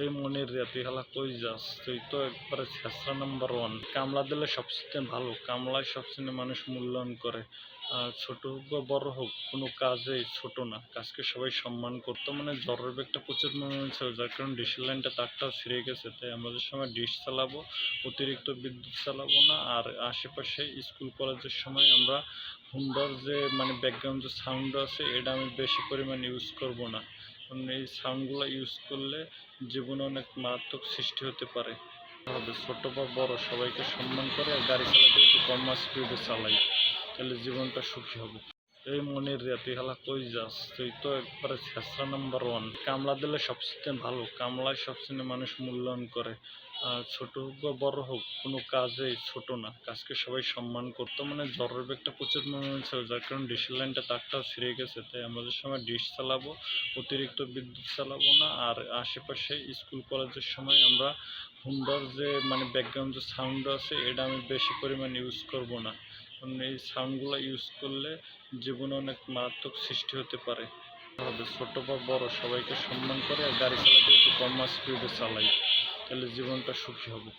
এই মনির রে, তুই হালা কই যাস? তুই তো একবারে ছেঁচড়া নাম্বার ওয়ান। কামলা দিলে সবচেয়ে ভালো, কামলায় সবচেয়ে মানুষ মূল্যায়ন করে। আর ছোট হোক বা বড় হোক, কোনো কাজেই ছোট না, কাজকে সবাই সম্মান করতো। মানে জ্বরের ব্যাগটা প্রচুর মনে ছিল, যার কারণে ডিশের লাইনটা তারটাও ছিঁড়ে গেছে। তাই আমাদের সময় ডিশ চালাবো, অতিরিক্ত বিদ্যুৎ চালাবো না। আর আশেপাশে স্কুল কলেজের সময় আমরা হুন্ডার যে ব্যাকগ্রাউন্ড যে সাউন্ড আছে, এটা আমি বেশি পরিমাণ ইউজ করব না, কারণ এই সাউন্ডগুলো ইউজ করলে জীবনে অনেক মারাত্মক সৃষ্টি হতে পারে। হবে ছোট বা বড় সবাইকে সম্মান করে গাড়ি চালাতে একটু কম স্পিডে চালাই, তাহলে জীবনটা সুখী হবে। এই মনির রে, তুই হালা কই যাস? তুই তো একবারে ছেঁচড়া নাম্বার ওয়ান। কামলা দিলে সবচেয়ে ভালো, কামলায় সবচেয়ে মানুষ মূল্যায়ন করে। আর ছোট হোক বা বড় হোক, কোনো কাজেই ছোট না, কাজকে সবাই সম্মান করতো। মানে জ্বরের ব্যাগটা প্রচুর মনে ছিল, যার কারণে ডিশের লাইনটা তারটাও ছিঁড়ে গেছে। তাই আমাদের সময় ডিশ চালাবো, অতিরিক্ত বিদ্যুৎ চালাবো না। আর আশেপাশে স্কুল কলেজের সময় আমরা হুন্ডার যে ব্যাকগ্রাউন্ড যে সাউন্ড আছে, এটা আমি বেশি পরিমাণ ইউজ করব না, কারণ এই সাউন্ডগুলো ইউজ করলে জীবনে অনেক মারাত্মক সৃষ্টি হতে পারে। হবে ছোট বা বড় সবাইকে সম্মান করে গাড়ি চালাতে একটু কম স্পিডে চালাই, তাহলে জীবনটা সুখী হবে।